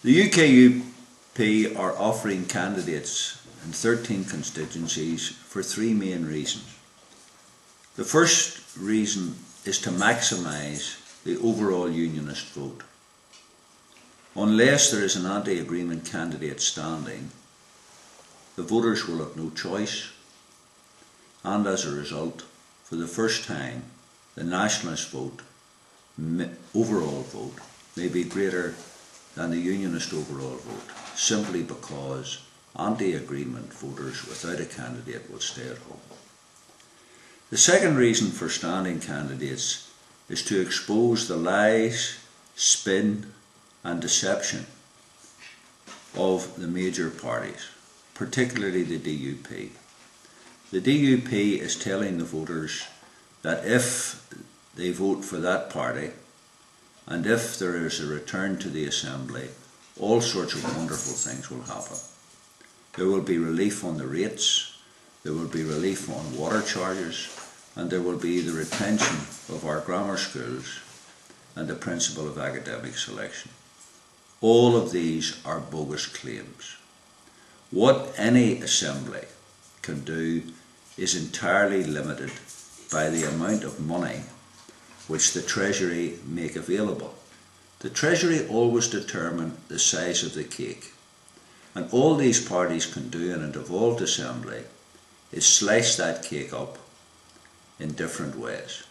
The UKUP are offering candidates in 13 constituencies for three main reasons. The first reason is to maximise the overall unionist vote. Unless there is an anti-agreement candidate standing, the voters will have no choice, and as a result, for the first time, the nationalist vote, overall vote, may be greater than the unionist overall vote, simply because anti-agreement voters without a candidate will stay at home. The second reason for standing candidates is to expose the lies, spin and deception of the major parties, particularly the DUP. The DUP is telling the voters that if they vote for that party, and if there is a return to the Assembly, all sorts of wonderful things will happen. There will be relief on the rates, there will be relief on water charges, and there will be the retention of our grammar schools and the principle of academic selection. All of these are bogus claims. What any Assembly can do is entirely limited by the amount of money which the Treasury make available. The Treasury always determine the size of the cake, and all these parties can do in a devolved Assembly is slice that cake up in different ways.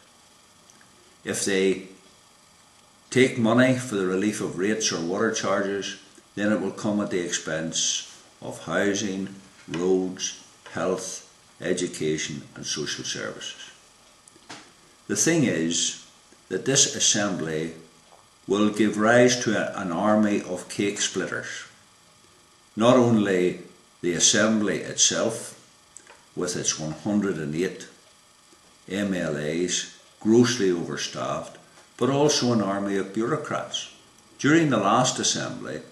If they take money for the relief of rates or water charges, then it will come at the expense of housing, roads, health, education and social services. The thing is that this Assembly will give rise to an army of cake splitters. Not only the Assembly itself, with its 108 MLAs grossly overstaffed, but also an army of bureaucrats. During the last Assembly,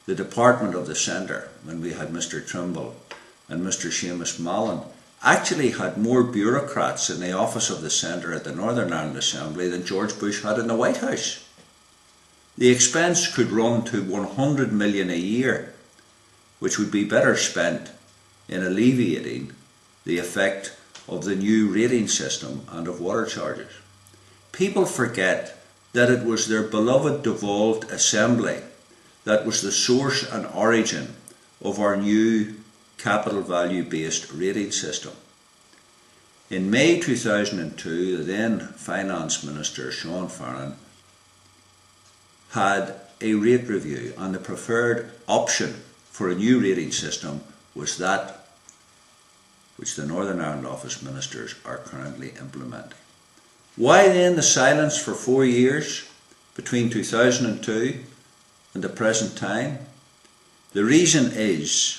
the Department of the Centre, when we had Mr Trimble and Mr Seamus Mallon, actually had more bureaucrats in the office of the Centre at the Northern Ireland Assembly than George Bush had in the White House. The expense could run to 100 million a year, which would be better spent in alleviating the effect of the new rating system and of water charges. People forget that it was their beloved devolved Assembly that was the source and origin of our new capital value based rating system. In May 2002, the then Finance Minister Sean Farren had a rate review, and the preferred option for a new rating system was that which the Northern Ireland Office Ministers are currently implementing. Why then the silence for 4 years between 2002 and the present time? The reason is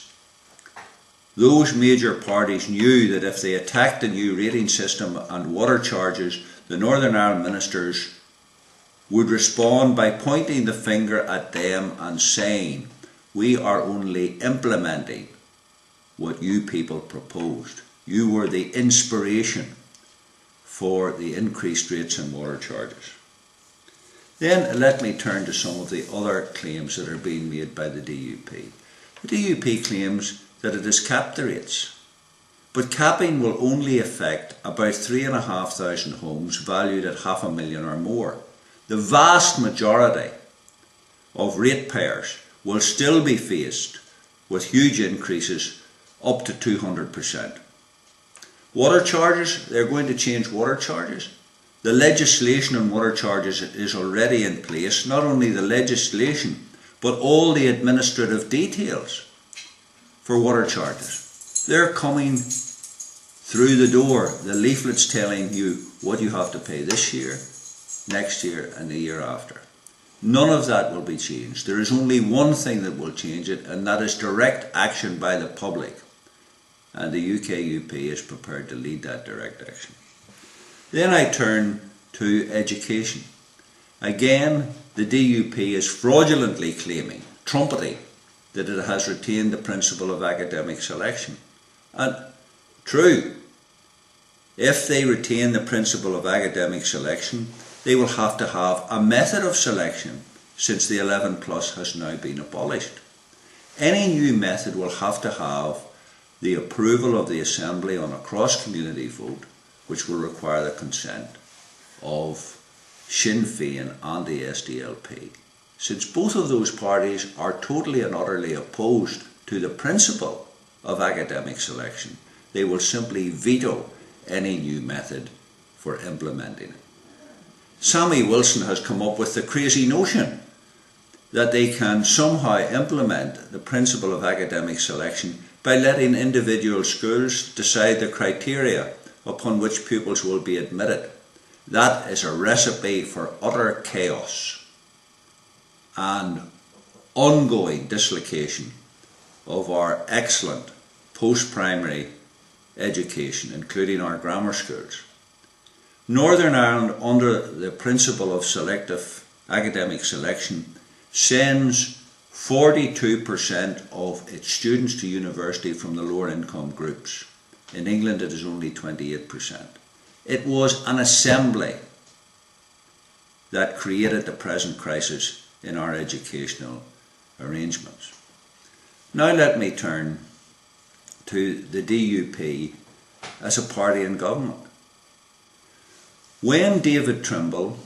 those major parties knew that if they attacked the new rating system and water charges, the Northern Ireland ministers would respond by pointing the finger at them and saying, "We are only implementing what you people proposed. You were the inspiration for the increased rates and water charges." Then let me turn to some of the other claims that are being made by the DUP. The DUP claims that it has capped the rates, but capping will only affect about 3,500 homes valued at $500,000 or more. The vast majority of ratepayers will still be faced with huge increases up to 200%. Water charges, they're going to change water charges. The legislation on water charges is already in place, not only the legislation, but all the administrative details for water charges. They're coming through the door, the leaflets telling you what you have to pay this year, next year and the year after. None of that will be changed. There is only one thing that will change it, and that is direct action by the public. And the UKUP is prepared to lead that direct action. Then I turn to education. Again, the DUP is fraudulently claiming, trumpeting, that it has retained the principle of academic selection. And true, if they retain the principle of academic selection, they will have to have a method of selection since the 11 plus has now been abolished. Any new method will have to have the approval of the Assembly on a cross-community vote, which will require the consent of Sinn Féin and the SDLP. Since both of those parties are totally and utterly opposed to the principle of academic selection, they will simply veto any new method for implementing it. Sammy Wilson has come up with the crazy notion that they can somehow implement the principle of academic selection by letting individual schools decide the criteria upon which pupils will be admitted. That is a recipe for utter chaos and ongoing dislocation of our excellent post-primary education, including our grammar schools. Northern Ireland, under the principle of selective academic selection, sends 42% of its students to university from the lower income groups. In England it is only 28%. It was an assembly that created the present crisis in our educational arrangements. Now let me turn to the DUP as a party in government. When David Trimble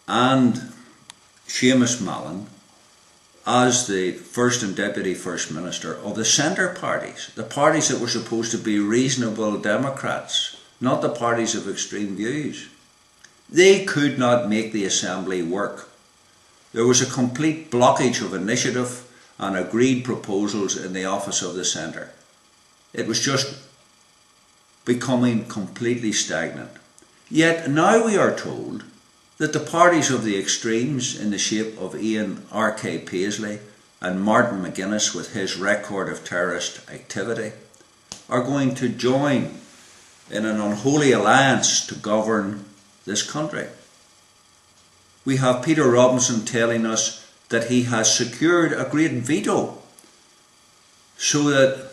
and Seamus Mallon, as the First and Deputy First Minister of the centre parties, the parties that were supposed to be reasonable Democrats, not the parties of extreme views, they could not make the Assembly work. There was a complete blockage of initiative and agreed proposals in the office of the centre. It was just becoming completely stagnant. Yet now we are told that the parties of the extremes, in the shape of Ian R.K. Paisley and Martin McGuinness with his record of terrorist activity, are going to join in an unholy alliance to govern this country. We have Peter Robinson telling us that he has secured a great veto so that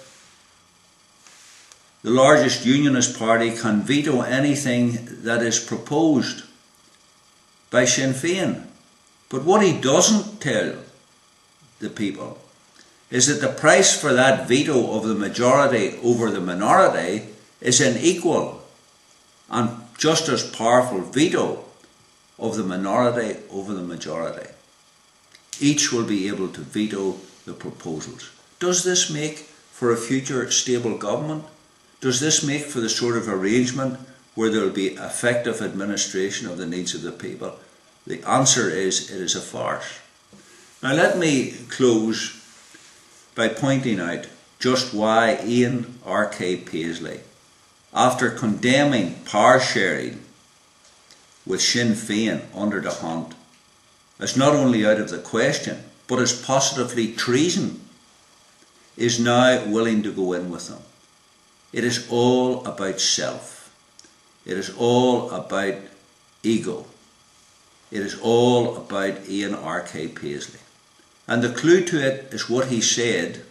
the largest unionist party can veto anything that is proposed by Sinn Féin. But what he doesn't tell the people is that the price for that veto of the majority over the minority is an equal and just as powerful veto of the minority over the majority. Each will be able to veto the proposals. Does this make for a future stable government? Does this make for the sort of arrangement where there will be effective administration of the needs of the people? The answer is it is a farce. Now let me close by pointing out just why Ian R.K. Paisley, after condemning power sharing with Sinn Féin under the Hunt, is not only out of the question, but is positively treason, is now willing to go in with them. It is all about self. It is all about ego. It is all about Ian R.K. Paisley. And the clue to it is what he said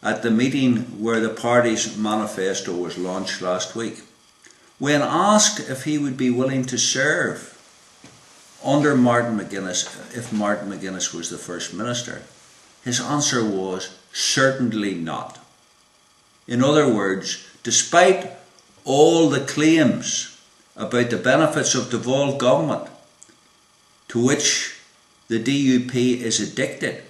at the meeting where the party's manifesto was launched last week. When asked if he would be willing to serve under Martin McGuinness, if Martin McGuinness was the First Minister, his answer was certainly not. In other words, despite all the claims about the benefits of devolved government to which the DUP is addicted,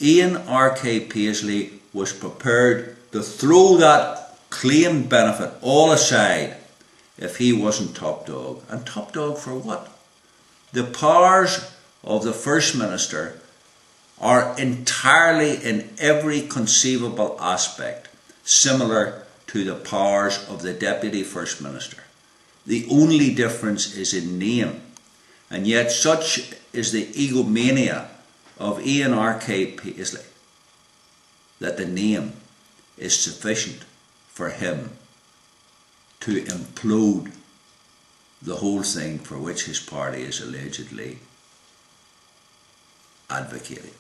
Ian R.K. Paisley was prepared to throw that claimed benefit all aside if he wasn't top dog. And top dog for what? The powers of the First Minister are entirely, in every conceivable aspect, similar to the powers of the Deputy First Minister. The only difference is in name, and yet such is the egomania of Ian R.K. Paisley that the name is sufficient for him to implode the whole thing for which his party is allegedly advocating.